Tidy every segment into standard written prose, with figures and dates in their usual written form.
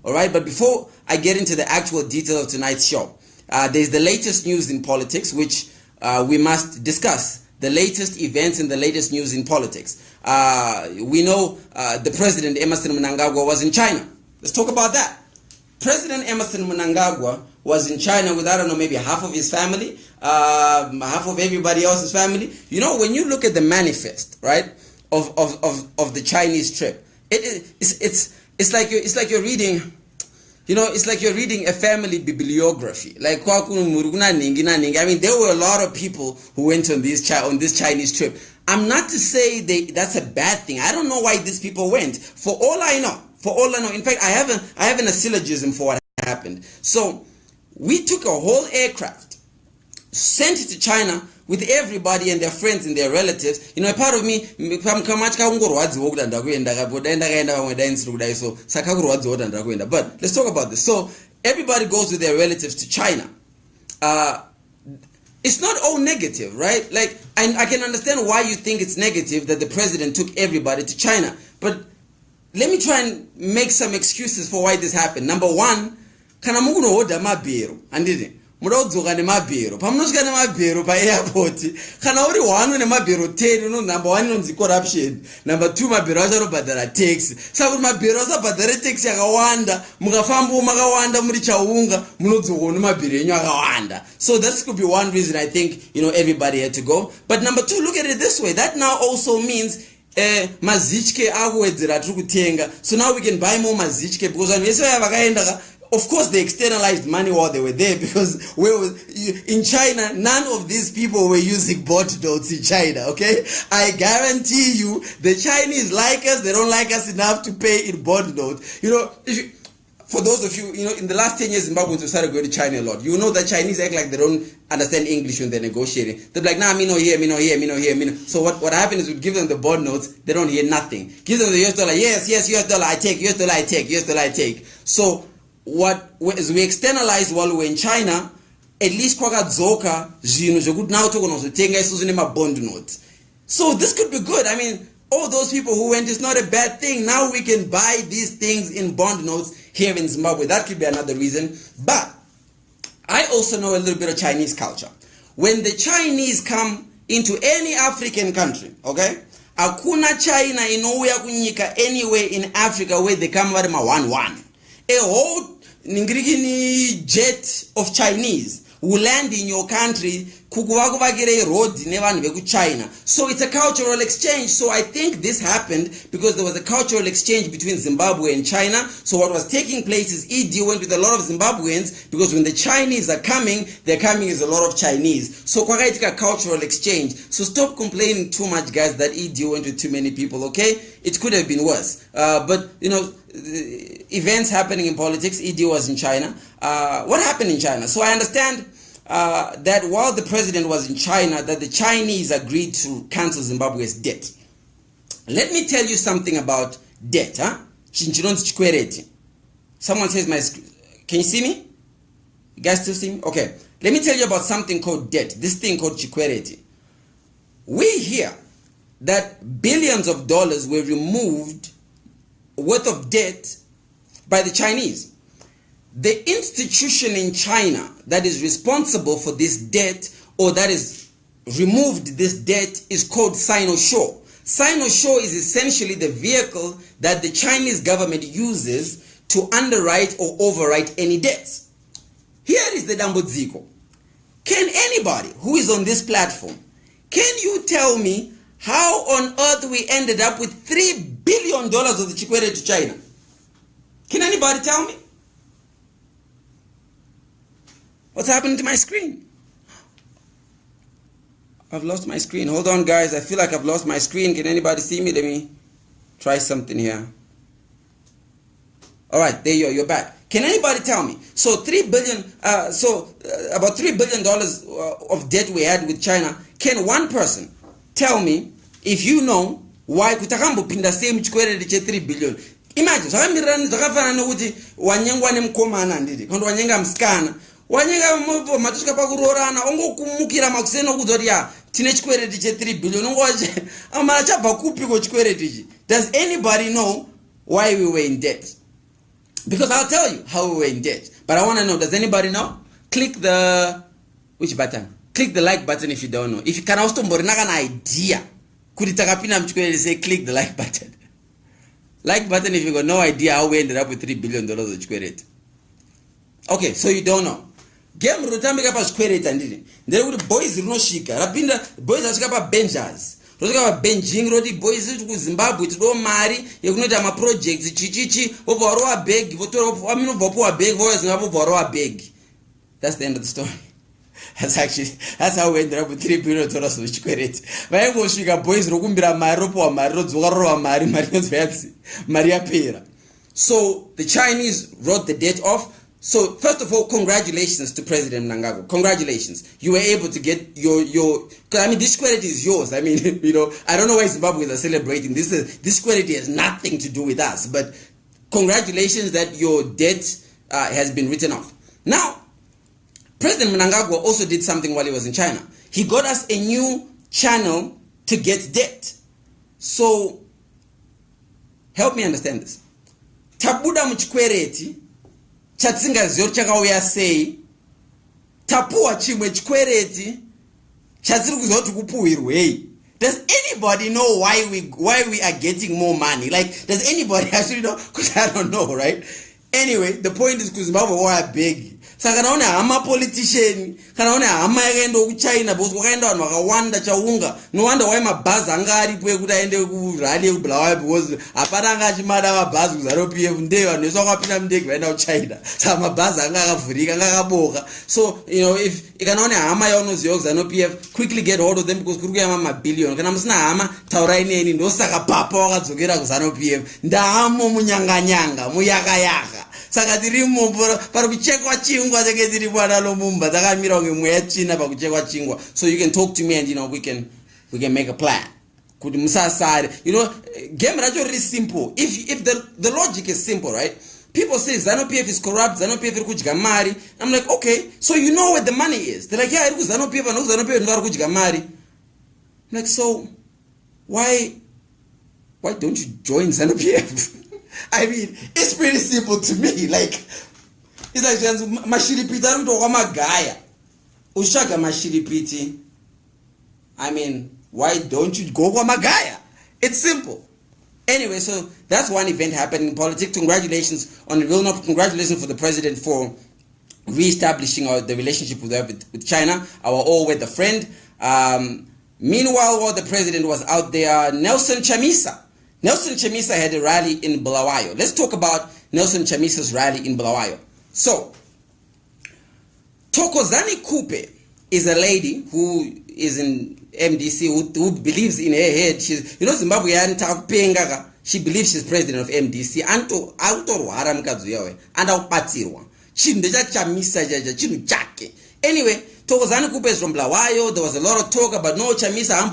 All right, but before I get into the actual detail of tonight's show, there's the latest news in politics, which we must discuss. The latest events and the latest news in politics. We know the president, Emerson Mnangagwa, was in China. Let's talk about that. President Emerson Mnangagwa was in China with, I don't know, maybe half of his family, half of everybody else's family. You know, when you look at the manifest, right, of the Chinese trip, it's like you're reading, you know, it's like you're reading a family bibliography. Like, I mean, there were a lot of people who went on this Chinese trip. I'm not to say that's a bad thing. I don't know why these people went. For all I know, in fact, I have a syllogism for what happened. So we took a whole aircraft, sent it to China with everybody and their friends and their relatives. You know, a part of me, but let's talk about this. So everybody goes with their relatives to China. It's not all negative, right? Like, I can understand why you think it's negative that the president took everybody to China. But let me try and make some excuses for why this happened. Number one, kana mungu no oda mabero, andide. Murodzoka ne mabero. Pamunosvika ne mabero pa airport. Kana uri wanu ne mabero 10, no, number one inonzi corruption. Number two, mabero acharobhadhara tax. Saka kuti mabero asabhadhara tax yakawanda, mukafamba makawanda muri chaunga, munodzoka ne mabero enyu akawanda. So this could be one reason I think, you know, everybody had to go. But number two, look at it this way. That now also means mazichke akuwedzera tiri kutenga. So now we can buy more mazichke because vanhu vese vaya vakaenda, of course they externalized money while they were there, because in China none of these people were using bond notes in China, okay? I guarantee you the Chinese like us, they don't like us enough to pay in bond notes. You know, for those of you, you know, in the last 10 years, Zimbabweans have started going to China a lot. You know that Chinese act like they don't understand English when they're negotiating. They're like, nah, me no here, me no here, me no here, me no. So what happens is we give them the bond notes, they don't hear nothing. Give them the US dollar, yes, US dollar, I take, US dollar, I take, US dollar, I take. So as we externalized while we were in China, at least kwakadzoka zvinhu zvekuti now tokunozotenga isusu nemabond notes. So this could be good. I mean, all those people who went, it's not a bad thing. Now we can buy these things in bond notes here in Zimbabwe. That could be another reason. But I also know a little bit of Chinese culture. When the Chinese come into any African country, okay, hakuna China inouya kunyika anywhere in Africa where they come vari ma-1-1. A whole ningirikini jet of Chinese will land in your country kukuvakuvakire road nevanhu veku China. So it's a cultural exchange. So I think this happened because there was a cultural exchange between Zimbabwe and China. So what was taking place is ED went with a lot of Zimbabweans, because when the Chinese are coming, they're coming as a lot of Chinese. So kwakaitika cultural exchange. So stop complaining too much, guys, that ED went with too many people, okay? It could have been worse. But, you know, events happening in politics, ED was in China. What happened in China? So I understand that while the president was in China, that the Chinese agreed to cancel Zimbabwe's debt. Let me tell you something about debt. Someone says my screen. Can you see me? You guys still see me? Okay. Let me tell you about something called debt. This thing called chikwereti. We hear that billions of dollars were removed worth of debt by the Chinese. The institution in China that is responsible for this debt, or that is removed this debt, is called Sinosure. Sinosure is essentially the vehicle that the Chinese government uses to underwrite or overwrite any debts. Here is the dambudziko. Can anybody who is on this platform, can you tell me how on earth we ended up with $3 billion of the chikwere to China? Can anybody tell me? What's happened to my screen? I've lost my screen. Hold on, guys. I feel like I've lost my screen. Can anybody see me? Let me try something here. All right, there you are. You're back. Can anybody tell me? So about $3 billion of debt we had with China. Can one person tell me if you know why kutakambopinda same chikwere che 3 billion? Imagine, zvakafanana nokuti wanyengwa nemukomana ndidi, kandi wanyenga musikana, wanyenga matusvika pakuroorana, ongokumukira makuseno kuzoti ya tine chikwereti che 3 billion, ongoache amana chabva kupiko chikwereti ichi. Does anybody know why we were in debt? Because I'll tell you how we were in debt. But I want to know, does anybody know? Click the, which button? Click the like button if you don't know. If you can also have an idea, say click the like button. Like button if you got no idea how we ended up with $3 billion of credit. Okay, so you don't know. Game rutambika pa square and did. There would boys no shika. Rapinda boys ashika benchers. Rosika benching rodi boys to Zimbabwe to do marry. You know that my projects chichichi over a beg, votoro vopo a beg, voice over a beg. That's the end of the story. That's how we ended up with $3 billion of credit. But I was shika boys rokumbira maropo maro zugaro mari Maria Pera. So the Chinese wrote the debt off. So first of all, congratulations to President Mnangagwa. Congratulations. You were able to get your I mean, this credit is yours. I mean, I don't know why Zimbabweans are celebrating. This credit has nothing to do with us. But congratulations that your debt has been written off. Now, President Mnangagwa also did something while he was in China. He got us a new channel to get debt. So, help me understand this. Tabuda mchikwereti chatsingaziyo chakauya sei tapuwa chimwe chikwereti chatsiri kuzoti kupuhirwei. Does anybody know why we are getting more money? Like, does anybody actually know? Because I don't know, right? Anyway, the point is Zimbabwe were big. Saka kana hama politician, kana hama yakaenda ku China because kwakaenda vanhu vakawanda chaunga. No wonder why mabhazi anga aripo ekuti aende ku rally yeku Bulawayo because hapana anga achimada mabhazi kuzaro PF ndeye vanhu vese vakapinda mundege vaenda ku China. Saka mabhazi anga akavhurika anga akaboka. So, if kana hama yaunoziva kuzano PF, quickly get hold of them because kuri kuyama mabillion. Kana musina hama taurai neni ndosaka papa wakadzokera kuzano PF. Ndahamo munyanganyanga, muyakayaka. Saka tirimo pari kuchekwa chingwa dzenge dziri Acie Lumumba dzakamira kunge mweya tsvina pakuchekwa chingwa. So you can talk to me and we can make a plan. Kuti musasare. Game racho is simple. If the logic is simple, right? People say ZANU-PF is corrupt, ZANU-PF iri kudya mari. I'm like, okay, so you know where the money is. They're like, yeah, iri ZANU-PF and ZANU-PF vari kudya mari. I'm like, so why don't you join ZANU-PF? I mean, it's pretty simple to me. Like, it's like mashiripiti ari kutoka magaya. Ushaka mashiripiti. I mean, why don't you go kwa magaya? It's simple. Anyway, so that's one event happening in politics. Congratulations on the real enough. Congratulations for the president for re-establishing the relationship with China, our all-weather friend. Meanwhile, while the president was out there, Nelson Chamisa had a rally in Bulawayo. Let's talk about Nelson Chamisa's rally in Bulawayo. So, Thokozani Kupe is a lady who is in MDC, who believes in her head. She's, Zimbabwe, she believes she's president of MDC. Anyway, Thokozani Kupe is from Bulawayo. There was a lot of talk about no Chamisa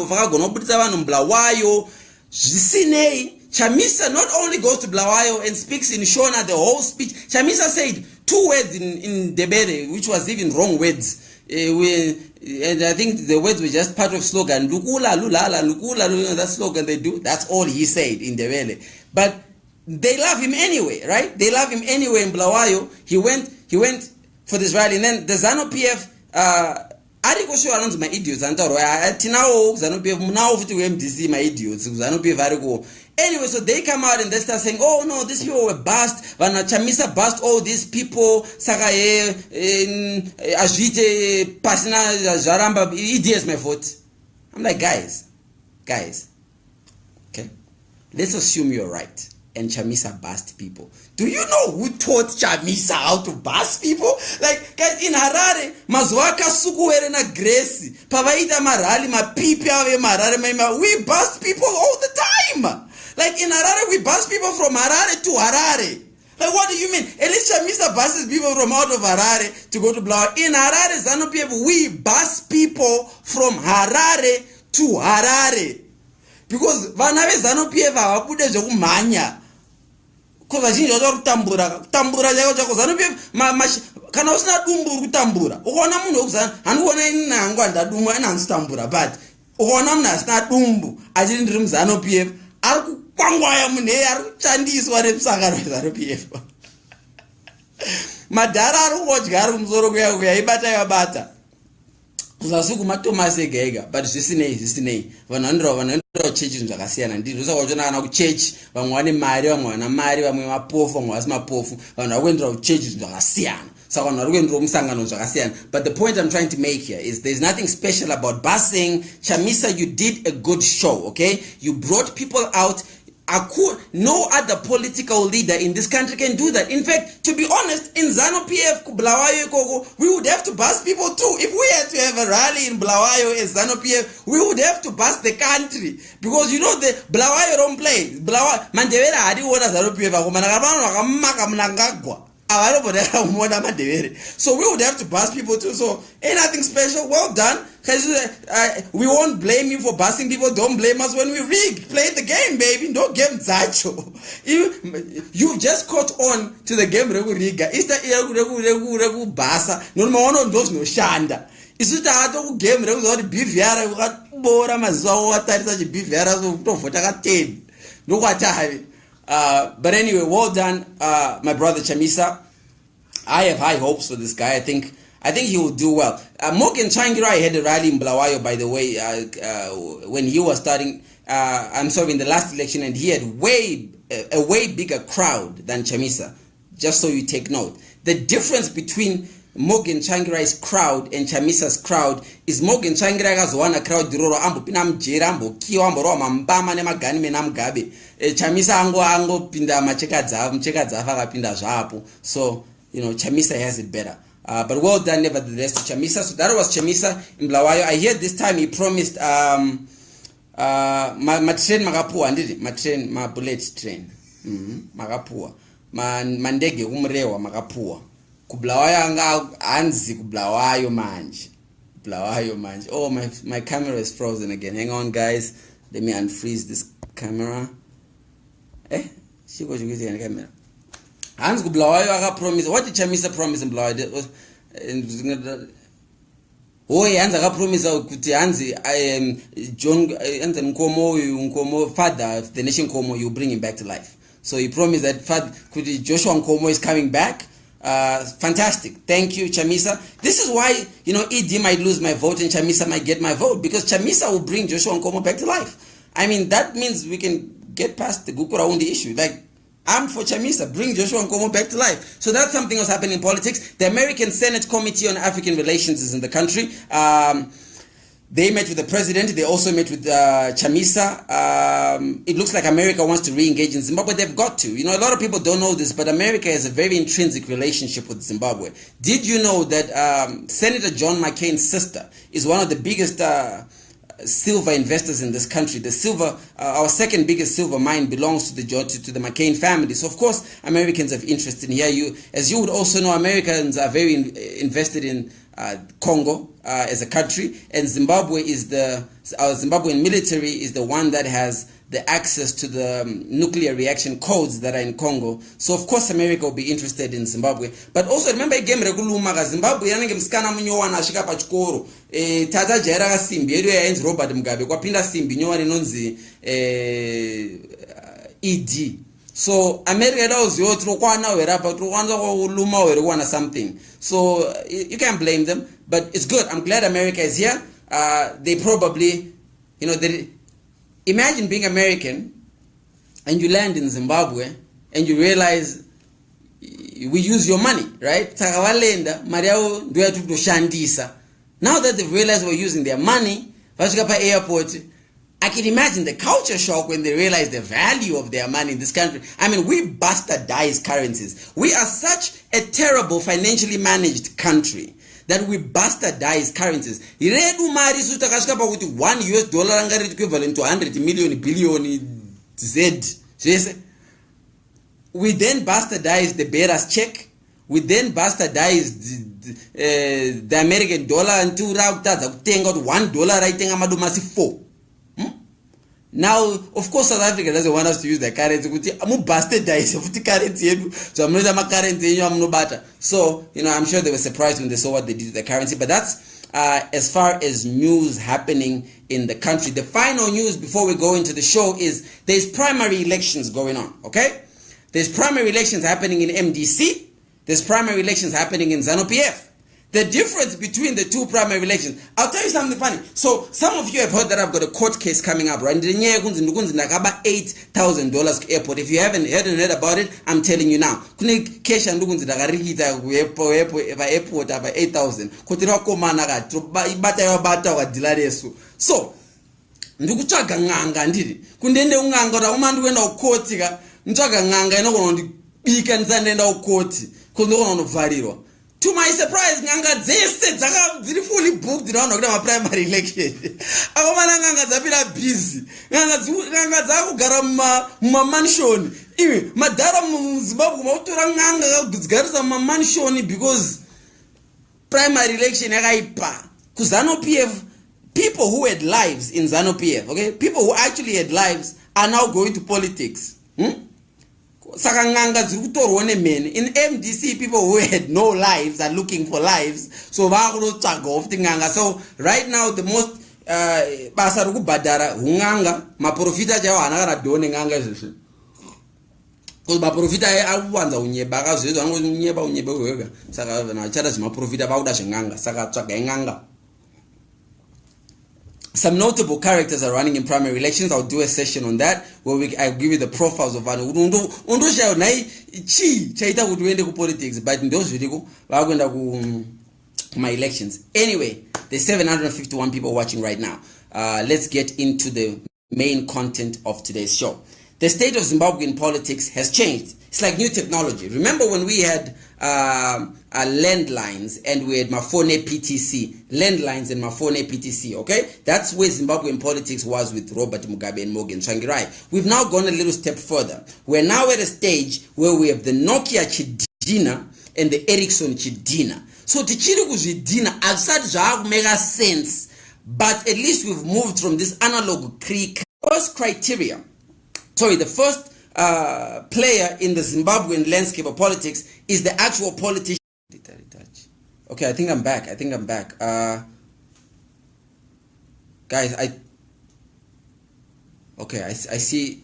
Bulawayo. Chamisa not only goes to Bulawayo and speaks in Shona the whole speech. Chamisa said 2 words in Ndebele, which was even wrong words. And I think the words were just part of slogan. Lukula, lulala, lukula, that slogan they do. That's all he said in Ndebele. But they love him anyway, right? They love him anyway in Bulawayo. He went for this rally. And then the ZANU-PF, ariko anonzi my idiots antaro tinawo ZANU-PF munawo futi MDC my idiots ZANU-PF ariko. Anyway, so they come out and they start saying, oh no, these people were bust, Vana Chamisa bust all these people, Saka Ajite Pasina Jaramba, idiots my fault. I'm like, guys, okay, let's assume you're right and Chamisa bust people. Do you know who taught Chamisa how to bust people? Like, guys, in Harare, mazwaka sukuwere na Gracie, pavaita marali, mapipi ave marare, we bust people all the time. Like in Harare, we bust people from Harare to Harare. Like, what do you mean? At least Chamisa buses people from out of Harare to go to Bulawayo. In Harare, ZANU-PF, we bust people from Harare to Harare. Because vanabe ZANU-PF havabude zvekumhanya. Because vazhinji vacho kutambura chako ZANU-PF kana usina dumbu uri kutambura. Ukaona munhu wekuzana handikuona ini nangu handadumbu ananzi tambura, but ukaona munhu asina dumbu achiri ndiri muZANU-PF ari kukwangwaya munhu eye ari kushandiswa nemusangano weZANU-PF. madhara ari kungodya ari kumusoro kuya ibata yabata zasuku matomasi egega but zvisinei vanhu vanoenda kuchechi zvinhu zvakasiyana ndizvo saka uchiona kana kuchechi vamwe vane mari vamwe vana mari vamwe mapofu vamwe vasi mapofu vanhu vari kuendera kuchechi zvinhu zvakasiyana saka vanhu vari kuendera kumusangano zvakasiyana. But the point I'm trying to make here is there's nothing special about busing. Chamisa, you did a good show, okay? You brought people out. No other political leader in this country can do that. In fact, to be honest, in ZANU-PF, we would have to bus people too. If we had to have a rally in Bulawayo as ZANU-PF, we would have to bus the country. Because you know the Bulawayo don't play. Mandevera hadi wona ZANU-PF so we would have to bus people too. So ain't nothing special. Well done. We won't blame you for busing people. Don't blame us when we rig. Play the game, baby. No game zacho. You just caught on to the game. Is that basa? No one knows no shanda. Is it a game? BVR bora mazo watarisa BVR so no what but anyway, well done, my brother Chamisa. I have high hopes for this guy. I think he will do well. Morgan Changirai had a rally in Bulawayo, by the way, when he was starting. In the last election, and he had a way bigger crowd than Chamisa. Just so you take note, the difference between Morgan Changirai's crowd and Chamisa's crowd is Morgan Changirai has won a crowd diroro ambo pinam jerambo kiyo ambo ro mambama ne magani menam gabe Chamisa ango pinda macheka dzafa kapinda zvapo. So Chamisa has it better. But well done nevertheless to Chamisa. So that was Chamisa in Bulawayo. I hear this time he promised my train magapua ndidi my bullet train magapua mandege kumrewa magapua kubulawayo anga anzi kubulawayo manje. Oh, my camera is frozen again. Hang on guys, let me unfreeze this camera. Shiko chikuzi camera. Hans kubulawayo aka promise. What did Chamisa promise in Bulawayo? Hans aka promise kuti Hansi John Nkomo father of the nation Nkomo, you bring him back to life. So he promised that kuti Joshua Nkomo is coming back. Fantastic. Thank you, Chamisa. This is why, ED might lose my vote and Chamisa might get my vote, because Chamisa will bring Joshua Nkomo back to life. I mean, that means we can get past the Gukuraundi issue. Like, I'm for Chamisa. Bring Joshua Nkomo back to life. So that's something else happening in politics. The American Senate Committee on African Relations is in the country. They met with the president. They also met with Chamisa. It looks like America wants to re-engage in Zimbabwe. They've got to. A lot of people don't know this, but America has a very intrinsic relationship with Zimbabwe. Did you know that Senator John McCain's sister is one of the biggest silver investors in this country? The silver, our second biggest silver mine, belongs to the McCain family. So of course, Americans have interest in here. As you would also know, Americans are very invested in Congo as a country, and Zimbabwe is our Zimbabwean military is the one that has the access to the nuclear reaction codes that are in Congo. So of course America will be interested in Zimbabwe. But also remember game reguluma Zimbabwe yanenge mskana munyowana ashika pachikoro tata jaira kasimbi yedu yaenzi Robert Mugabe kwapinda simbi nyowani nonzi ED. So America knows you something. So you can't blame them, but it's good. I'm glad America is here. They probably, imagine being American and you land in Zimbabwe and you realize we use your money, right? Now that they've realized we're using their money, airport, I can imagine the culture shock when they realize the value of their money in this country. I mean, we bastardize currencies. We are such a terrible financially managed country that we bastardize currencies. $1 equivalent to 100 million billion Z. We then bastardize the bearer's check. We then bastardize the American dollar and $1 Now, of course, South Africa doesn't want us to use their currency. So, I'm sure they were surprised when they saw what they did to the currency. But that's as far as news happening in the country. The final news before we go into the show is there's primary elections going on, okay? There's primary elections happening in MDC. there's primary elections happening in ZANU-PF. The difference between the two primary elections, I'll tell you something funny. So some of you have heard that I've got a court case coming up, right? $8,000 airport. If you haven't heard about it, I'm telling you now. Airport 8,000. So ndikutsvaga ng'anga ndiri kundende ung'anga kuti umandi kuenda kukoti ka nditsvaga ng'anga inogona kundibika ndisandenda kukoti kundogona kundobvarirwa. To my surprise, ng'anga dzese dziri fully booked naona kuda maprimary election. Akomana ng'anga dzapira busy. Ng'anga dzakugara mumamansion. Iwe madhara muZimbabwe mautora ng'anga kudzigarisa mumamansion because primary election yakaipa. KuZANU-PF, people who had lives in ZANU-PF, okay? People who actually had lives are now going to politics. Saka ng'anga dziri kutorwa nemen. In MDC, people who had no lives are looking for lives. So vakunotsvaga ofti ng'anga. So right now the most basa rokubhadhara hung'anga maprofita chaiwo hana kana dhone ng'anga izvozvo. Because maprofita akuwanza unyeba akazviita vanoti unyeba wega. Saka vanhu vachada zvemaprofita vakuda zveng'anga. Saka tsvagai ng'anga. Some notable characters are running in primary elections. I'll do a session on that where I'll give you the profiles of vanhu. Undoshayo nai chi chaita kuti uende kupolitics, but ndozviriko vakuenda kuma elections. Anyway, there's 751 people watching right now. Let's get into the main content of today's show. The state of Zimbabwean politics has changed. It's like new technology. Remember when we had landlines and we had Mafone PTC, landlines and Mafone PTC, okay? That's where Zimbabwean politics was with Robert Mugabe and Morgan Tsvangirai. We've now gone a little step further. We're now at a stage where we have the Nokia Chidina and the Ericsson Chidina. So tichiri kuzvidina asati zvakumeka sense, but at least we've moved from this analog first criteria. Sorry, the first player in the Zimbabwean landscape of politics is the actual politician. Okay, I think I'm back. Guys, I see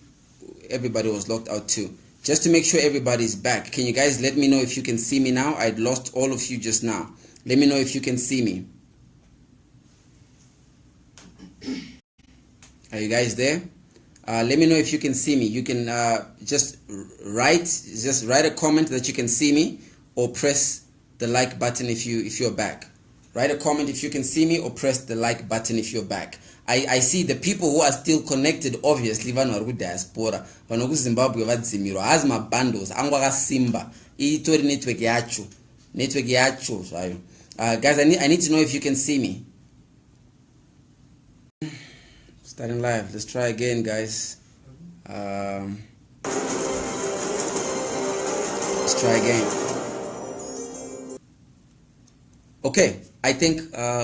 everybody was locked out too. Just to make sure everybody's back, can you guys let me know if you can see me now? I'd lost all of you just now. Let me know if you can see me. Are you guys there? Let me know if you can see me. You can just write a comment that you can see me, or press the like button if you're back. Write a comment if you can see me, or press the like button if you're back. I see the people who are still connected, obviously vanhu vari kudiaspora, vanhu kuZimbabwe vadzimirwa, hazi mabundles angu akasimba, itori network yacho zvayo. Guys, I need to know if you can see me. Starting live. Let's try again, guys. Let's try again. Okay, I think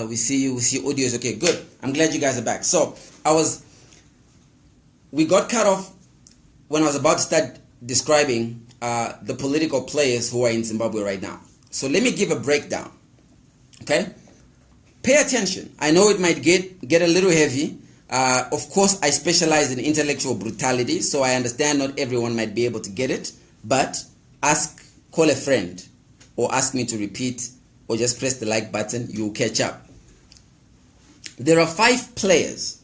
we see you. We see audio is okay. Good. I'm glad you guys are back. So we got cut off when I was about to start describing the political players who are in Zimbabwe right now. So let me give a breakdown. Okay, pay attention. I know it might get a little heavy. Of course, I specialize in intellectual brutality, so I understand not everyone might be able to get it, but call a friend, or ask me to repeat, or just press the like button, you'll catch up. There are 5 players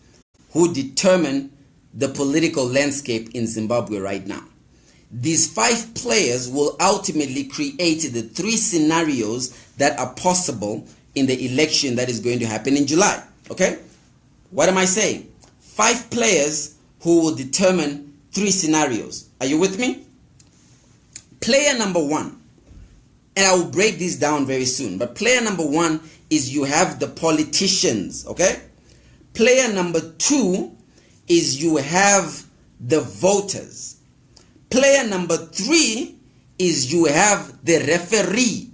who determine the political landscape in Zimbabwe right now. These 5 players will ultimately create the 3 scenarios that are possible in the election that is going to happen in July, okay? What am I saying? 5 players who will determine 3 scenarios. Are you with me? Player number 1, and I will break this down very soon, but player number 1 is you have the politicians, okay? Player number 2 is you have the voters. Player number 3 is you have the referee.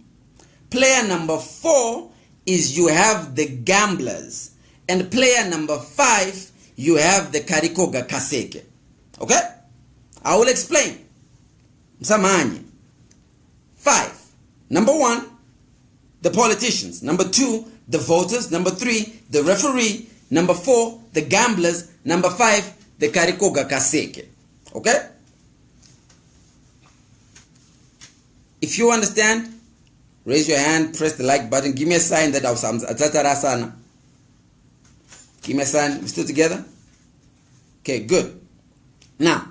Player number 4 is you have the gamblers. And player number 5, you have the Karikoga Kaseke. Okay? I will explain. Msamanye. 5. Number 1, the politicians. Number 2, the voters. Number 3, the referee. Number 4, the gamblers. Number 5, the Karikoga Kaseke. Okay? If you understand, raise your hand, press the like button, give me a sign that I've give me a sign. We're still together? Okay, good. Now,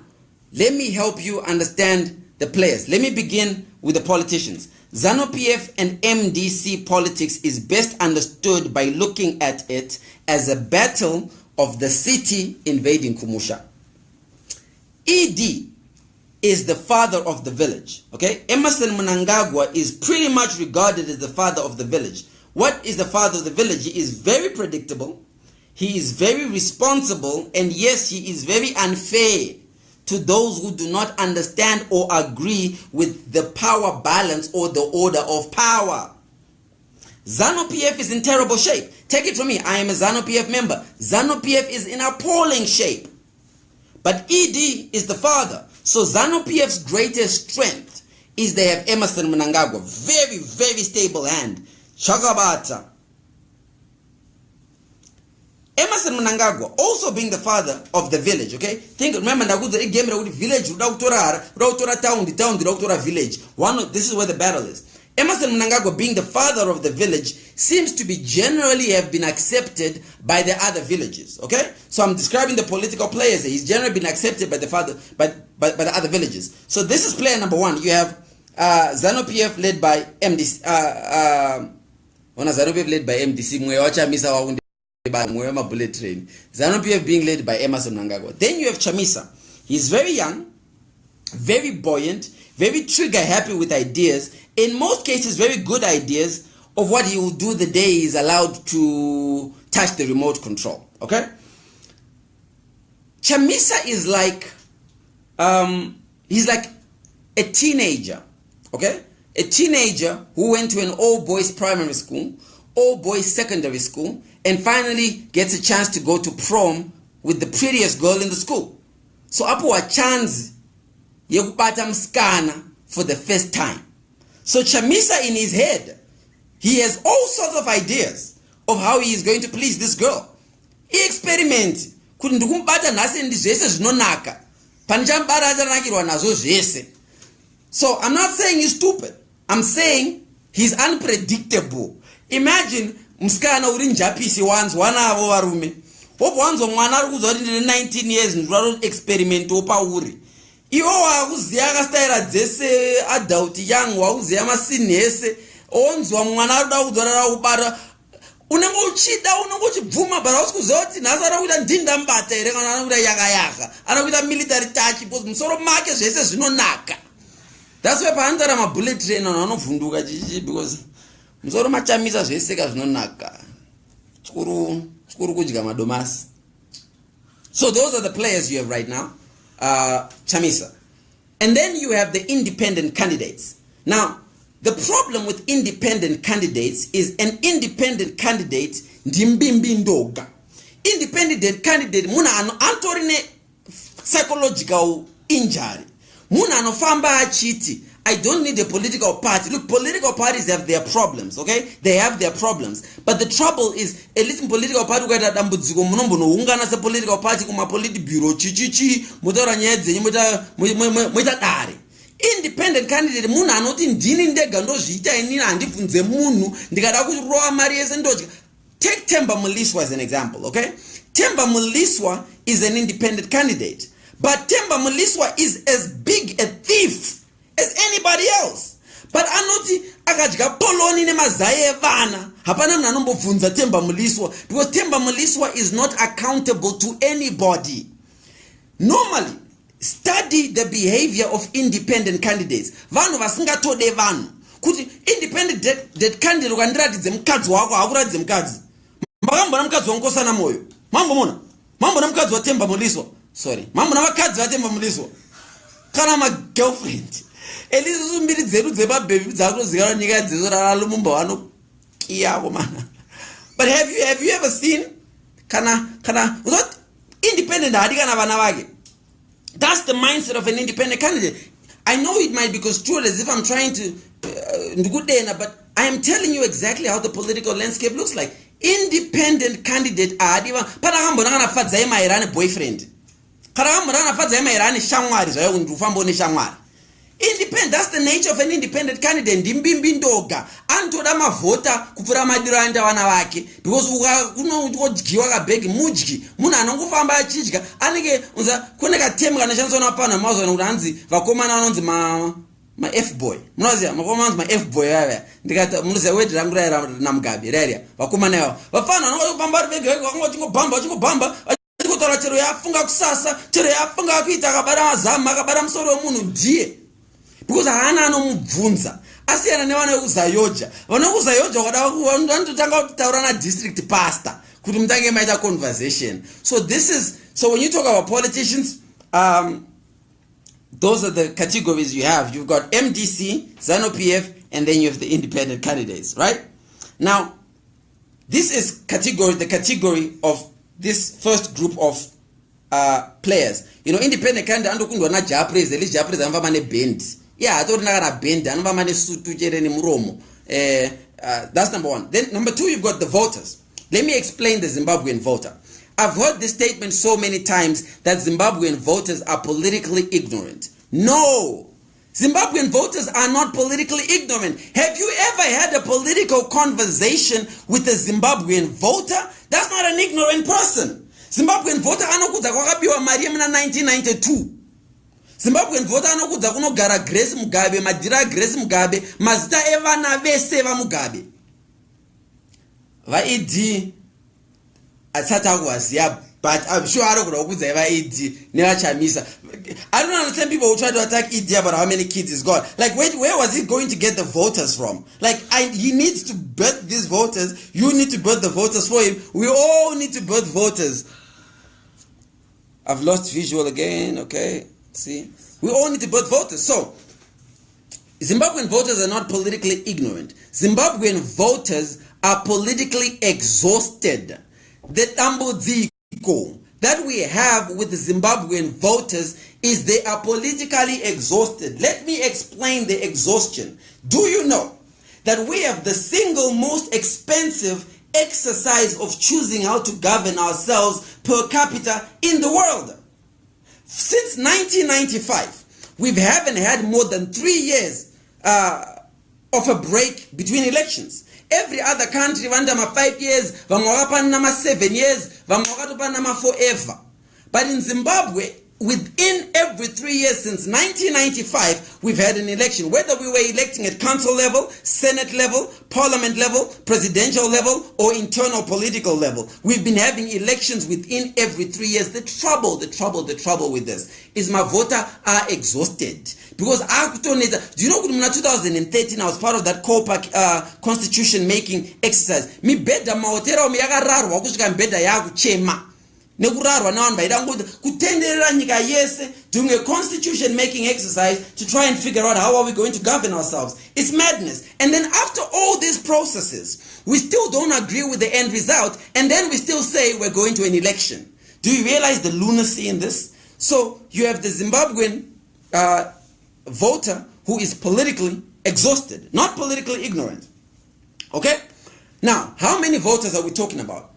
let me help you understand the players. Let me begin with the politicians. ZANU-PF and MDC politics is best understood by looking at it as a battle of the city invading Kumusha. ED is the father of the village. Okay, Emmerson Mnangagwa is pretty much regarded as the father of the village. What is the father of the village? He is very predictable, he is very responsible, and yes, he is very unfair to those who do not understand or agree with the power balance or the order of power. ZANU-PF is in terrible shape. Take it from me, I am a ZANU-PF member. ZANU-PF is in appalling shape. But ED is the father. So ZANU-PF's greatest strength is they have Emmerson Mnangagwa. Very, very stable hand. Chakabata. Emmerson Mnangagwa also being the father of the village, okay? Think, remember, the game village, town, village. This is where the battle is. Emmerson Mnangagwa being the father of the village seems to be generally have been accepted by the other villages, okay? So I'm describing the political players. He's generally been accepted by the father, by the other villages. So this is player number one. You have ZANU-PF led by MDC. ZANU-PF led by MDC. Bullet train. ZANU-PF being led by Emmerson Mnangagwa. Then you have Chamisa. He's very young, very buoyant, very trigger happy with ideas. In most cases, very good ideas of what he will do the day he is allowed to touch the remote control. Okay? Chamisa is like, he's like a teenager. Okay? A teenager who went to an all-boys primary school, all-boys secondary school, and finally gets a chance to go to prom with the prettiest girl in the school. So apo a chance yekupata mskana for the first time. So Chamisa in his head, he has all sorts of ideas of how he is going to please this girl. He experiments. So I'm not saying he's stupid. I'm saying he's unpredictable. Imagine mskana uri njapisi once wanavo varume. Popo wanzo mwana ari kuzoti ndine 19 years ndiri experiment opa uri. Iwo wakuziya akastaira dzese adult young wakuziya masini ese onzwa mwana ari kuda kuzorara kubara. Unenge uchida unenge uchibvuma bara usikuziya kuti nhasi ari kuita ndindambata here kana ari kuita yaka ari kuita military touch because musoro make zvese zvinonaka. That's why paanotara mabullet train vanhu vanovhunduka chichi because musoro machamisa zveseka zvinonaka. Chikuru kudya madomasi. So those are the players you have right now. Chamisa. And then you have the independent candidates. Now, the problem with independent candidates is an independent candidate ndimbimbi ndoga. Independent candidate muna antorine psychological injury. Muna anofamba achiti. I don't need a political party. Look, political parties have their problems, okay? They have their problems. But the trouble is, a little political party ukaita dambudziko munombono ungana se political party kuma politburo chichichi mutora nyedze muita dare. Independent candidate munhu anoti ndini ndega ndozviita inini handibvunze munhu ndikada kurowa mari yese ndodya. Take Themba Mliswa as an example, okay? Themba Mliswa is an independent candidate. But Themba Mliswa is as big a thief as anybody else. But anoti akadya poloni nemazaye vana hapana munhu anombobvunza Themba Mliswa because Themba Mliswa is not accountable to anybody. Normally, study the behavior of independent candidates. Vanhu vasingatode vanhu kuti independent candidate ukandiratidze mukadzi wako hakuratidze mukadzi. Makambona mukadzi wankosana moyo. Mambomona mukadzi wa Themba Mliswa. Sorry. Mambona vakadzi va Themba Mliswa. Kana ma girlfriend. Elise zumbiri dzedu dzebabebi dzako zikara nyika dzedu rara Lumumba wano kiyako mana. But have you ever seen kana what independent hadi kana vana vake? That's the mindset of an independent candidate. I know it might be construed as if I'm trying to but I am telling you exactly how the political landscape looks like. Independent candidate adiva pana kambona kana fadza yemairane boyfriend. Kana kambona kana fadza yemairane shamwari zvayo kuti ufambo ne shamwari. Independent, that's the nature of an independent candidate. Ndimbimbi ndoga antoda mavhota kupfura madiro aenda vana vake, because kunodyiwa kabhegi mudyi munhu anongofamba achidya anenge kune katemu kanoshandiswa napana mazwana kuti hanzi vakomana vanonzi ma-f-boy. Munoziva vakomana vanonzi ma-f-boy vaya ndikati munoziva wedi rangu raira namugabe rairia vakomana ivavo vafana vanongofamba vari vega vega vachingobhamba achikotaura chero yafunga kusasa, chero yafunga kuita akabara mazamu akabara musoro wemunhu ndiye, because haana anomubvunza. Asiyana nevana vekuzayoja. Vana vekuzayoja vanototanga kutaura na-district pastor kuti mutange maita conversation. So when you talk about politicians, those are the categories you have. You've got MDC, ZANU-PF, and then you have the independent candidates, right? Now, this is the category of this first group of players. You know, independent candidate andokundwa na Japres, at least Japres anova mane band. Yeah, I thought na band anova mane sutu chere ni muromo. That's number one. Then number two, you've got the voters. Let me explain the Zimbabwean voter. I've heard this statement so many times that Zimbabwean voters are politically ignorant. No! Zimbabwean voters are not politically ignorant. Have you ever had a political conversation with a Zimbabwean voter? That's not an ignorant person. Zimbabwean voter anokudza kwakabiwa mari yemuna 1992. Zimbabwean voter anokudza kunogara Grace Mugabe, madhira Grace Mugabe, mazita evana vese vaMugabe. VaED atsatakuwaziya, but I'm sure I don't know who's ever ED never chamisa. I don't understand people who try to attack ED about how many kids he's got. Like, where was he going to get the voters from? Like, he needs to birth these voters. You need to birth the voters for him. We all need to birth voters. I've lost visual again. Okay, see, we all need to birth voters. So, Zimbabwean voters are not politically ignorant. Zimbabwean voters are politically exhausted. The tambudziko that we have with the Zimbabwean voters is they are politically exhausted. Let me explain the exhaustion. Do you know that we have the single most expensive exercise of choosing how to govern ourselves per capita in the world? Since 1995, we haven't had more than 3 years of a break between elections. Every other country vandama 5 years, vamwakapanama 7 years, vamwakatopanama forever. But in Zimbabwe, within every 3 years since 1995, we've had an election. Whether we were electing at council level, senate level, parliament level, presidential level, or internal political level, we've been having elections within every 3 years. The trouble with this is my voters are exhausted. Because do you know in 2013 I was part of that constitution making exercise. Mi beda maotera mi yakararwa kusvika mbeda yakuchema. Nekurarwa navanhu vaida kutenderera nyika yese doing a constitution making exercise to try and figure out how are we going to govern ourselves. It's madness. And then after all these processes, we still don't agree with the end result, and then we still say we're going to an election. Do you realize the lunacy in this? So you have the Zimbabwean voter who is politically exhausted, not politically ignorant. Okay? Now, how many voters are we talking about?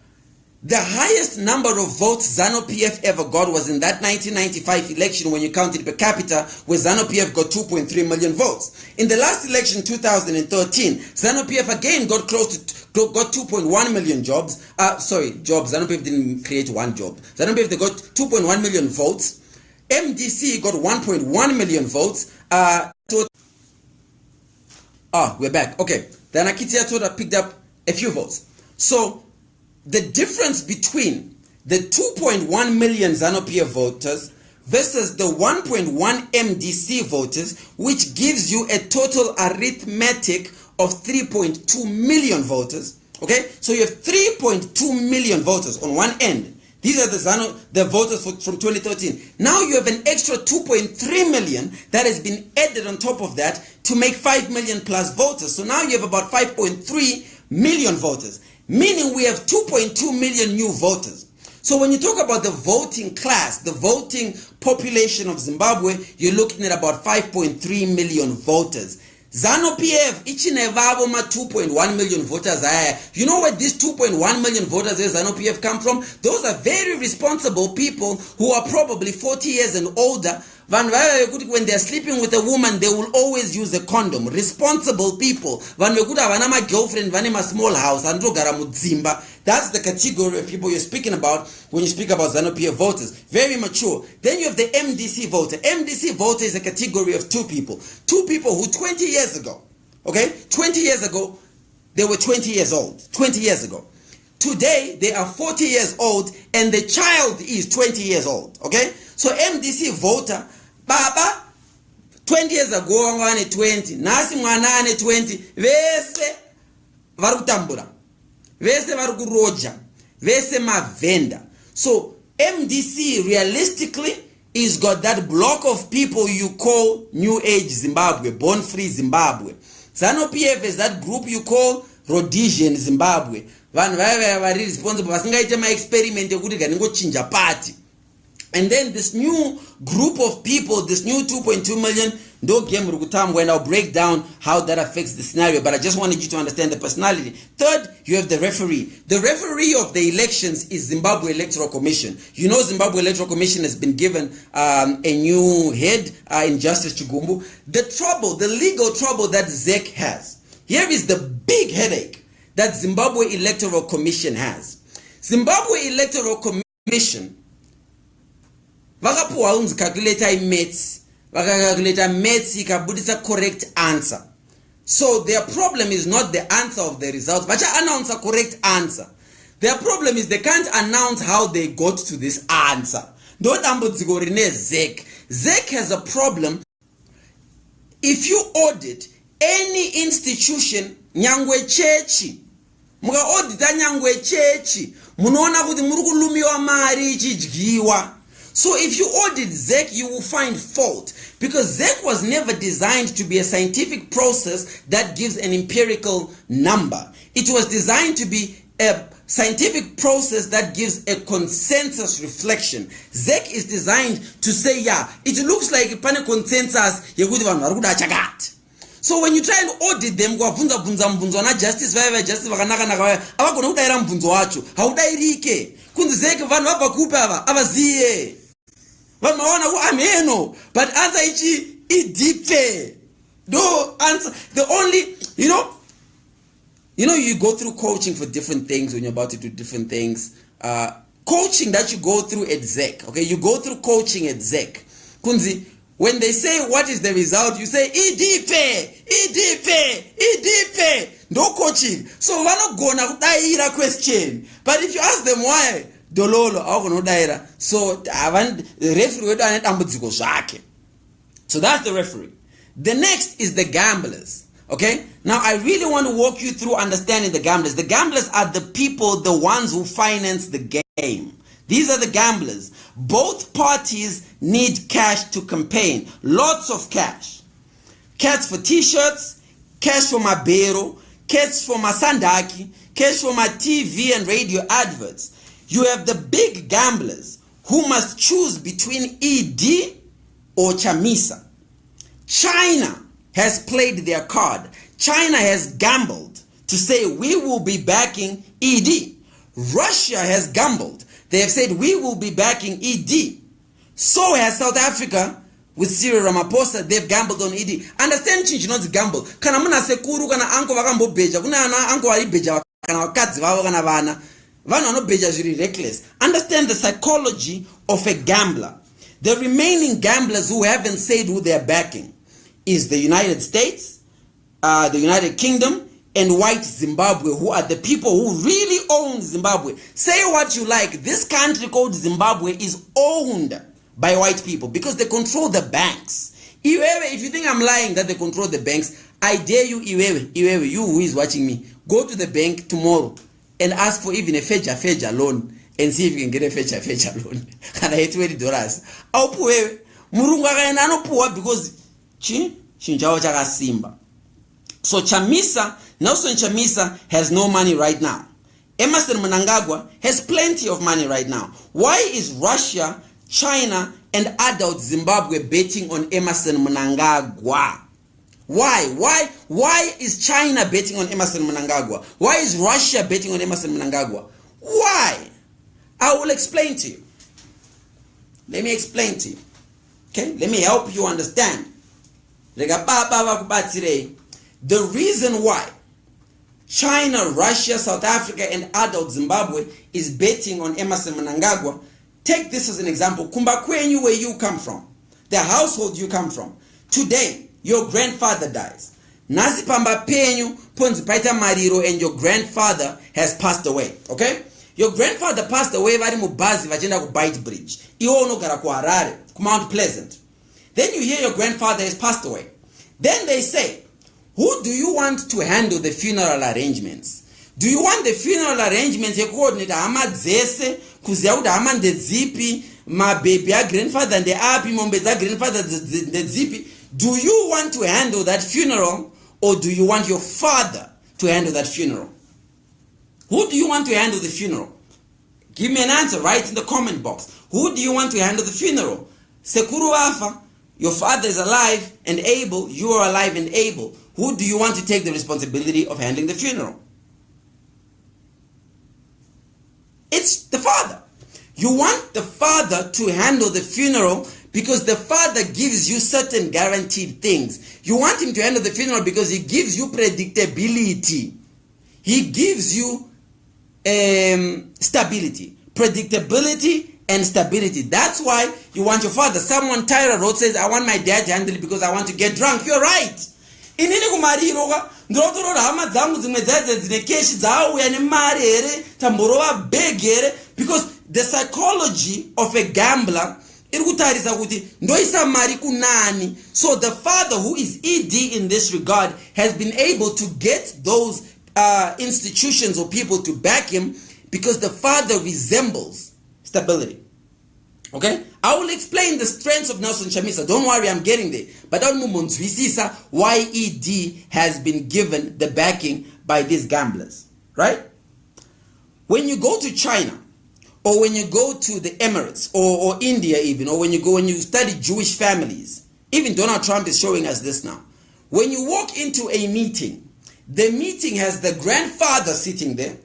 The highest number of votes ZANU-PF ever got was in that 1995 election when you counted per capita, where ZANU-PF got 2.3 million votes. In the last election, 2013, ZANU-PF again got close to 2.1 million jobs. Jobs. ZANU-PF didn't create one job. ZANU-PF, they got 2.1 million votes. MDC got 1.1 million votes. We're back. Okay. Then Akitia Toda picked up a few votes. So the difference between the 2.1 million ZANU-PF voters versus the 1.1 MDC voters, which gives you a total arithmetic of 3.2 million voters. Okay, so you have 3.2 million voters on one end. These are the voters from 2013. Now you have an extra 2.3 million that has been added on top of that to make 5 million plus voters. So now you have about 5.3 million voters, meaning we have 2.2 million new voters. So when you talk about the voting class, the voting population of Zimbabwe, you're looking at about 5.3 million voters. ZANU-PF, ichinevavo ma 2.1 million voters. You know where these 2.1 million voters of ZANU-PF come from? Those are very responsible people who are probably 40 years and older, When they are sleeping with a woman, they will always use a condom. Responsible people. Girlfriend, small house, that's the category of people you're speaking about when you speak about ZANU-PF voters. Very mature. Then you have the MDC voter. MDC voter is a category of two people. Two people who 20 years ago, okay, 20 years ago, they were 20 years old. 20 years ago. Today, they are 40 years old and the child is 20 years old. Okay? So MDC voter, Baba, 20 years ago, ngane 20, nasi mwanane 20, vese varutambura, vese varukuroja, vese mavenda. So MDC realistically is got that block of people you call New Age Zimbabwe, Born Free Zimbabwe. ZANU-PF is that group you call Rhodesian Zimbabwe. Vanhu vaya vari responsible vasingaite ma-experiment ekuti ganingochinja party. And then this new group of people, this new 2.2 million, ndo game rukutambwa, and I'll break down how that affects the scenario, but I just wanted you to understand the personality. Third, you have the referee. The referee of the elections is Zimbabwe Electoral Commission. You know Zimbabwe Electoral Commission has been given a new head in Justice Chigumbu. The legal trouble that ZEC has. Here is the big headache that Zimbabwe Electoral Commission has. Zimbabwe Electoral Commission, vakapuwa unzi calculator imets, vakacalculator mets ikabudisa correct answer. So their problem is not the answer of the results, but announce a correct answer. Their problem is they can't announce how they got to this answer. Don't ambudzigorine ZEC. ZEC has a problem. If you audit any institution, nyangwe chechi, muka audita nyangwe chechi, munaona kuti muri kulumiwa mari ichidyiwa. So if you audit ZEC, you will find fault, because ZEC was never designed to be a scientific process that gives an empirical number. It was designed to be a scientific process that gives a consensus reflection. ZEC is designed to say, yeah, it looks like a pane consensus. So when you try and audit them, go na justice, justice vakanaka avagona kudaira mbunzo wacho haudairike kunzi ZEC vanhu vabva kupi ava avaziye vanhu vaona ku ameno, but answer ichi idipe. No answer. The only, you know you go through coaching for different things when you're about to do different things. Coaching that you go through at ZEC, okay, you go through coaching at ZEC. Kunzi, when they say what is the result, you say idipe. No coaching. So we're not gonna daira question. But if you ask them why, dololo no daira. So the referee. So that's the referee. The next is the gamblers. Okay? Now I really want to walk you through understanding the gamblers. The gamblers are the people, the ones who finance the game. These are the gamblers. Both parties need cash to campaign. Lots of cash. Cash for t-shirts, cash for my bero, cash for my sandaki, cash for my TV and radio adverts. You have the big gamblers who must choose between ED or Chamisa. China has played their card. China has gambled to say we will be backing ED. Russia has gambled. They have said we will be backing ED. So has South Africa with Cyril Ramaphosa. They've gambled on ED. Understand chinchi not gamble. Kana muna sekuru kana anko vakambo beja. Kuna ana anko wali beja kana wakadzi vavo kana vana. Vana no beja is really reckless. Understand the psychology of a gambler. The remaining gamblers who haven't said who they're backing is the United States, the United Kingdom, and white Zimbabwe, who are the people who really own Zimbabwe. Say what you like, this country called Zimbabwe is owned by white people because they control the banks. If you think I'm lying that they control the banks, I dare you, Iwewe, you who is watching me, go to the bank tomorrow and ask for even a feja loan and see if you can get a feja loan. And I hate $20. Aupuwewe, murungu akaenda anopuwa because chinjawo chakasimba. So Chamisa, Nelson Chamisa has no money right now. Emmerson Mnangagwa has plenty of money right now. Why is Russia, China, and adult Zimbabwe betting on Emmerson Mnangagwa? Why is China betting on Emmerson Mnangagwa? Why is Russia betting on Emmerson Mnangagwa? Why? I will explain to you. Let me explain to you. Okay, let me help you understand. The reason why China, Russia, South Africa, and adult Zimbabwe is betting on Emmerson Mnangagwa, take this as an example. Kumba kwenyu, where you come from, the household you come from. Today, your grandfather dies. Nasi pamba penyu, ponzi paita mariro, and your grandfather has passed away. Okay? Your grandfather passed away vari mubazi vachenda ku Bite Bridge. Iwo unogara ku Harare, ku Mount Pleasant. Then you hear your grandfather has passed away. Then they say, who do you want to handle the funeral arrangements? Do you want the funeral arrangements to coordinate hama dzese kuziya kuti hama ndedzipi, mababy a grandfather and the api mombe za grandfather ndedzipi? Do you want to handle that funeral, or do you want your father to handle that funeral? Who do you want to handle the funeral? Give me an answer right in the comment box. Who do you want to handle the funeral? Sekuru wafa, your father is alive and able, you are alive and able. Who do you want to take the responsibility of handling the funeral? It's the father. You want the father to handle the funeral because the father gives you certain guaranteed things. You want him to handle the funeral because he gives you predictability. He gives you stability, predictability, and stability. That's why you want your father. Someone Tyra wrote says, I want my dad to handle it because I want to get drunk. You're right. Inini kumariroka ndotoro hama dzangu dzimwe dzadze dzine keshi dzauya nemari here tamborova big here, because the psychology of a gambler iri kutarisa kuti ndoisa mari kunani. So the father, who is ED in this regard, has been able to get those institutions or people to back him because the father resembles stability. Okay, I will explain the strengths of Nelson Chamisa. Don't worry, I'm getting there. But why ED has been given the backing by these gamblers, right? When you go to China, or when you go to the Emirates, or India even, or when you study Jewish families, even Donald Trump is showing us this now. When you walk into a meeting, the meeting has the grandfather sitting there,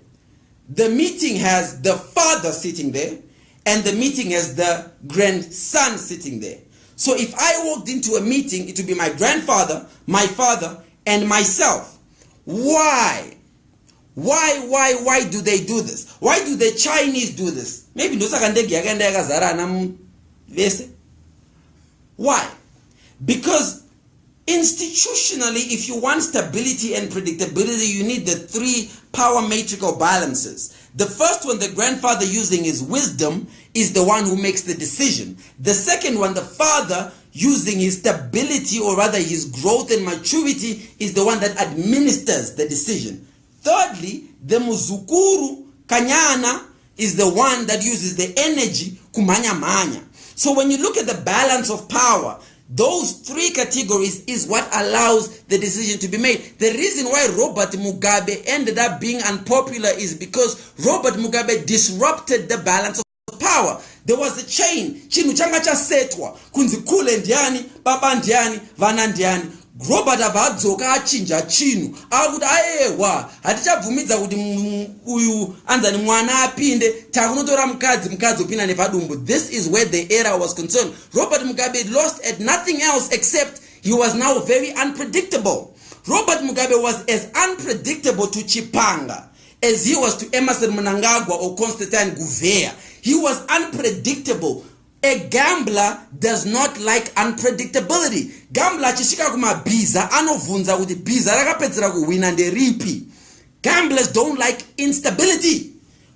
the meeting has the father sitting there, and the meeting has the grandson sitting there. So if I walked into a meeting, it would be my grandfather, my father, and myself. Why? Why do they do this? Why do the Chinese do this? Maybe why? Because institutionally, if you want stability and predictability, you need the three power matrical balances. The first one, the grandfather using his wisdom, is the one who makes the decision. The second one, the father using his stability, or rather his growth and maturity, is the one that administers the decision. Thirdly, the muzukuru kanyana is the one that uses the energy kumanya manya. So when you look at the balance of power, those three categories is what allows the decision to be made. The reason why Robert Mugabe ended up being unpopular is because Robert Mugabe disrupted the balance of power. There was a chain. Chinu changa cha setwa. Kunzi kule ndiani, baba ndiani, vana ndiani. Robert abadzoka achinja chinu. Akuti ayewa. Hatichabvumidza kuti uyu anzani mwana apinde. Takunotora mukadzi upina nepadumbu. This is where the era was concerned. Robert Mugabe lost at nothing else except he was now very unpredictable. Robert Mugabe was as unpredictable to Chipanga as he was to Emmerson Mnangagwa or Constantine Gouveia. He was unpredictable. A gambler does not like unpredictability. Gambler chishika kuma biza anovunza kuti biza rakapedzera kuwina nderipi. Gamblers don't like instability.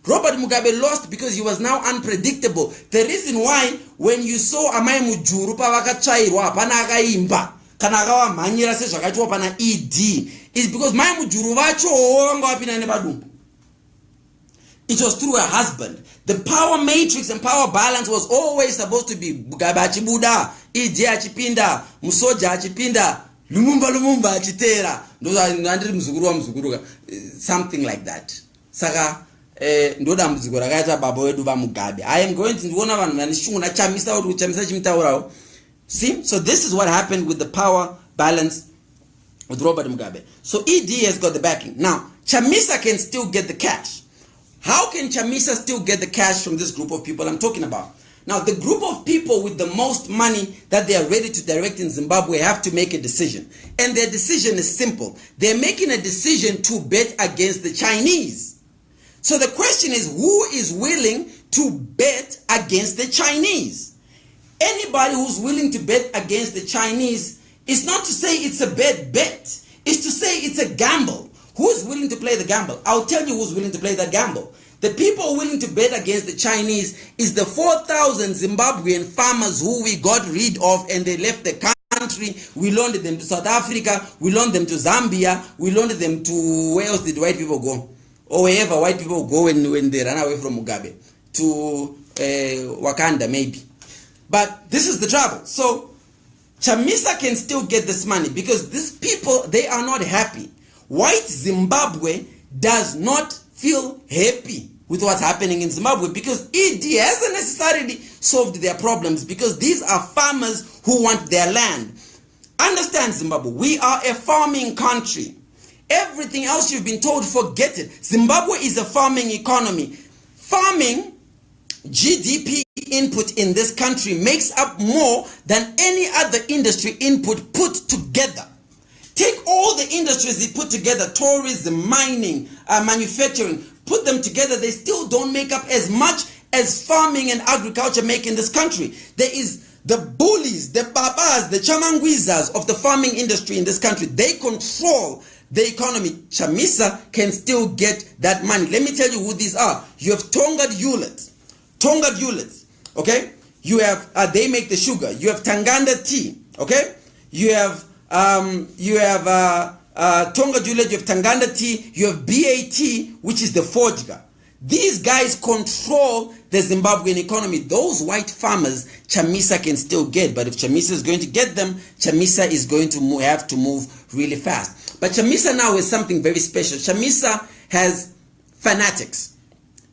Robert Mugabe lost because he was now unpredictable. The reason why when you saw amai mujuru pavakatsvairwa hapana akaimba kana akavamhanyira sezvakaitwa pana ED is because mai mujuru vacho vanga vapinda nepadumbu. It was through a husband. The power matrix and power balance was always supposed to be Mugabe achibuda, ED achipinda, Musoja achipinda, Lumumba achitera. Something like that. Saka ndoda muzigura kaita baba wedu va Mugabe. I am going to ndona vanhu vanishunguna chamisa uri kuchamisa chimitaurawo. See? So this is what happened with the power balance with Robert Mugabe. So ED has got the backing. Now, Chamisa can still get the cash. How can Chamisa still get the cash from this group of people I'm talking about? Now, the group of people with the most money that they are ready to direct in Zimbabwe have to make a decision. And their decision is simple. They're making a decision to bet against the Chinese. So the question is, who is willing to bet against the Chinese? Anybody who's willing to bet against the Chinese is not to say it's a bad bet. It's to say it's a gamble. Who is willing to play the gamble? I'll tell you who's willing to play that gamble. The people willing to bet against the Chinese is the 4,000 Zimbabwean farmers who we got rid of and they left the country. We loaned them to South Africa. We loaned them to Zambia. We loaned them to, where else did white people go? Or wherever white people go when they run away from Mugabe. To Wakanda maybe. But this is the trouble. So Chamisa can still get this money because these people, they are not happy. White Zimbabwe does not feel happy with what's happening in Zimbabwe because ED hasn't necessarily solved their problems because these are farmers who want their land. Understand, Zimbabwe, we are a farming country. Everything else you've been told, forget it. Zimbabwe is a farming economy. Farming GDP input in this country makes up more than any other industry input put together. Take all the industries they put together, tourism, mining, manufacturing, put them together, they still don't make up as much as farming and agriculture make in this country. There is the bullies, the babas, the chamangwizas of the farming industry in this country. They control the economy. Chamisa can still get that money. Let me tell you who these are. You have Tonga Hewlett. Tonga Hewlett, okay? You have, they make the sugar. You have Tanganda tea, okay? You have Tonga Hewlett, you have Tanganda tea, you have BAT, which is the Forger. These guys control the Zimbabwean economy. Those white farmers, Chamisa can still get, but if Chamisa is going to get them, Chamisa is going to have to move really fast. But Chamisa now is something very special. Chamisa has fanatics.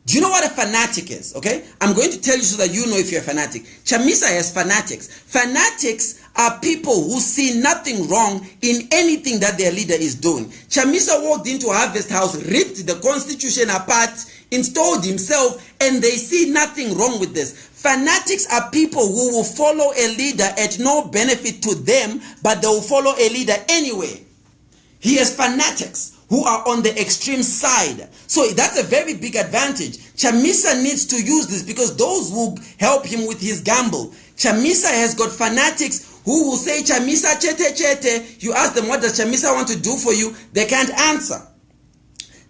Do you know what a fanatic is? Okay, I'm going to tell you so that you know if you're a fanatic. Chamisa has fanatics. Fanatics are people who see nothing wrong in anything that their leader is doing. Chamisa walked into Harvest House, ripped the constitution apart, installed himself, and they see nothing wrong with this. Fanatics are people who will follow a leader at no benefit to them, but they will follow a leader anyway. He has fanatics who are on the extreme side. So that's a very big advantage. Chamisa needs to use this because those will help him with his gamble. Chamisa has got fanatics who will say, Chamisa chete chete. You ask them, what does Chamisa want to do for you? They can't answer.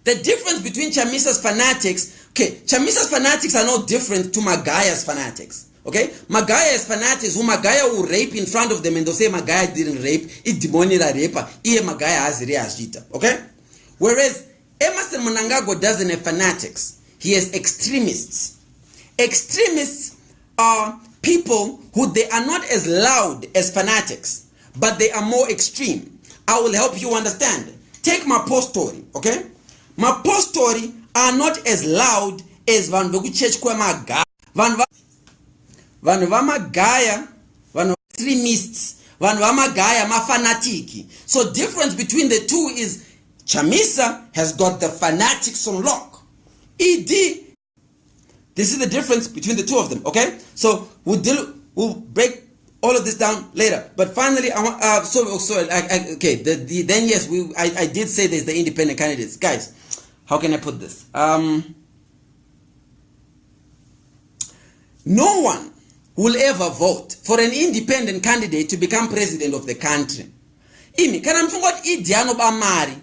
The difference between Chamisa's fanatics, okay, Chamisa's fanatics are no different to Magaya's fanatics. Okay, Magaya's fanatics who Magaya will rape in front of them and they'll say Magaya didn't rape, it demonira raper, iye Magaya has reashita. Okay? Whereas Emerson Mnangagwa doesn't have fanatics. He has extremists. Extremists are people who they are not as loud as fanatics, but they are more extreme. I will help you understand. Take my post story, okay? My post story are not as loud as Van Church Magaya. Vanhu vamagaya, vanhu extremists, vanhu vamagaya mafanatiki. So difference between the two is Chamisa has got the fanatics on lock. ED, this is the difference between the two of them, okay? So we'll break all of this down later. But finally, I want, then yes, I did say there's the independent candidates. Guys, how can I put this? No one will ever vote for an independent candidate to become president of the country. Imi, kana mfungot idiano ba mari.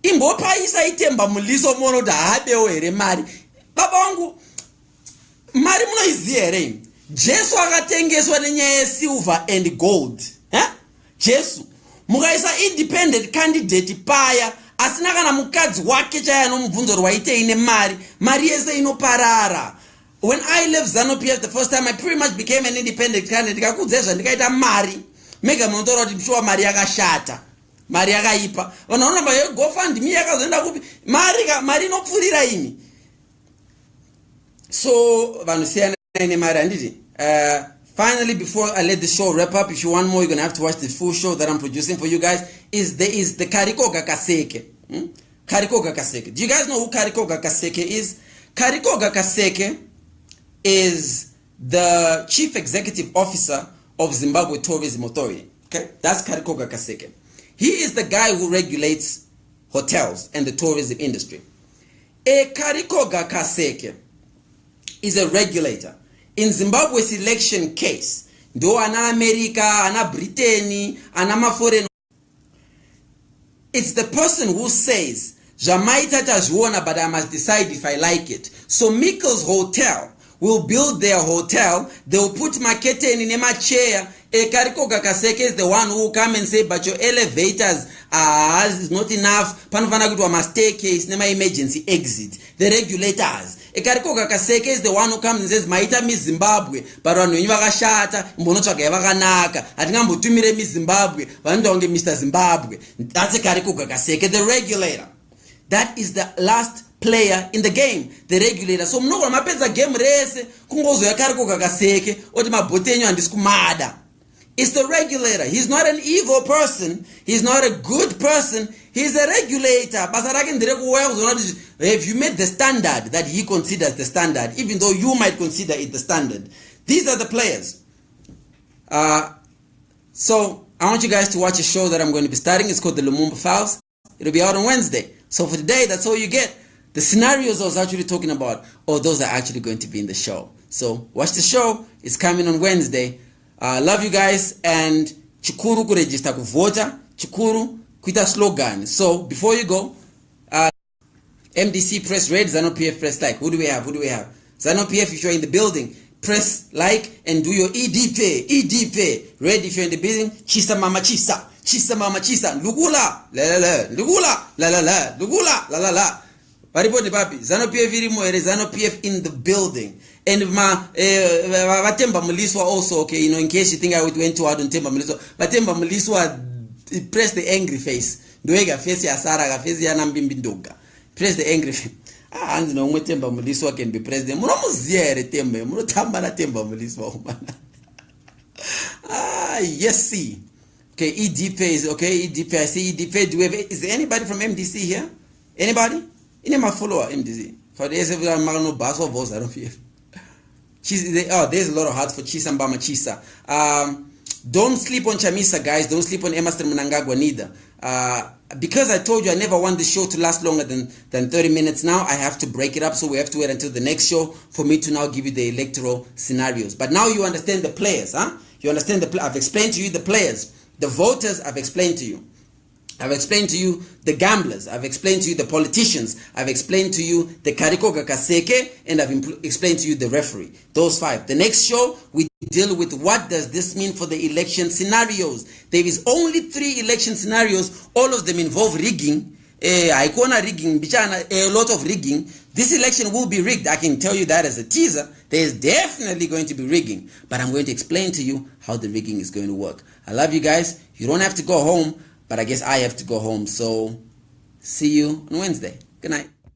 Imbo paisa itemba muliso mono da habewo ere mari. Baba wangu, mari muno iziye ere. Jesu akatengeswa nenyaya silver and gold. Jesu, mukaisa independent candidate paya, asina kana mukadzi wake chaya nomubvunzo rwaite ine mari. Mari yese inoparara. When I left ZANU-PF the first time, I pretty much became an independent candidate. Ndikakudzezva ndikaita mari. Mega munotoro kuti mshuwa mari yakashata. Mari yakaipa. Vanaona mba GoFundMe yakazoenda kupi. Mari inopfurira imi. So vanhu siyana ine mari handiti. Finally, before I let the show wrap up, if you want more, you're gonna have to watch the full show that I'm producing for you guys. There is the Karikoga Kaseke. Karikoga Kaseke. Do you guys know who Karikoga Kaseke is? Karikoga Kaseke is the chief executive officer of Zimbabwe Tourism Authority. Okay, that's Karikoga Kaseke. He is the guy who regulates hotels and the tourism industry. Karikoga Kaseke is a regulator. In Zimbabwe's election case, do ana America, ana Britain, ana foreign. It's the person who says, Jamaita Tajwana, but I must decide if I like it. So Mikkel's Hotel will build their hotel. They will put Makete in a chair. Karikoga Kaseke is the one who will come and say, but your elevators is not enough. Panvanagu must staircase, nema emergency exit. The regulators. Karikoga Kaseke is the one who comes and says, Maita mi Zimbabwe, but wanu vakashata, mbonotsvaga vakanaka. Atingambotumire mi Zimbabwe, vanondonge Mr. Zimbabwe. That's Karikoga Kaseke, the regulator. That is the last player in the game, the regulator. So mnoko mapedza game race kungozo yakarikoga Kaseke oti mabotenyo andisikumada. It's the regulator. He's not an evil person. He's not a good person. He's a regulator. Have you met the standard that he considers the standard, even though you might consider it the standard? These are the players. So I want you guys to watch a show that I'm going to be starting. It's called the Lumumba Files. It'll be out on Wednesday. So for today, that's all you get. The scenarios I was actually talking about, those are actually going to be in the show. So watch the show. It's coming on Wednesday. Love you guys, and chikuru kuregister kuvota, chikuru kuita slogan. So before you go, MDC press red, ZANU-PF press like. Who do we have? ZANU-PF, if you're in the building, press like and do your EDP. Red if you're in the building, chisa mama chisa, lugula, lugula. Paripoti papi, ZANU-PF irimo ere, ZANU-PF in the building. And Vatemba Muliswa also, okay, you know, in case you think I went too hard on Temba Muliswa, Vatemba Muliswa press the angry face. Doega face ya Sara, face ya Nambimbidoga. Press the angry face. And no Temba Muliswa can be president. Munomuziere Temba, Munotambana Temba Muliswa. Yes, see. Okay, EDP is okay, EDP. I see EDP. Is there anybody from MDC here? Anybody? In my follower, MDC. For the SFR Magno Basso Boss, I don't feel. There's a lot of hearts for Chisa Mbama Chisa. Don't sleep on Chamisa, guys. Don't sleep on Emerson Mnangagwa neither. Because I told you I never want the show to last longer than 30 minutes now, I have to break it up. So we have to wait until the next show for me to now give you the electoral scenarios. But now you understand the players, huh? You understand I've explained to you the players. The voters, I've explained to you. I've explained to you the gamblers. I've explained to you the politicians. I've explained to you the Karikoga Kaseke, and I've explained to you the referee. Those 5. The next show, we deal with what does this mean for the election scenarios. There is only 3 election scenarios. All of them involve rigging. Icona rigging, a lot of rigging. This election will be rigged. I can tell you that as a teaser. There is definitely going to be rigging. But I'm going to explain to you how the rigging is going to work. I love you guys. You don't have to go home. But I guess I have to go home, so see you on Wednesday. Good night.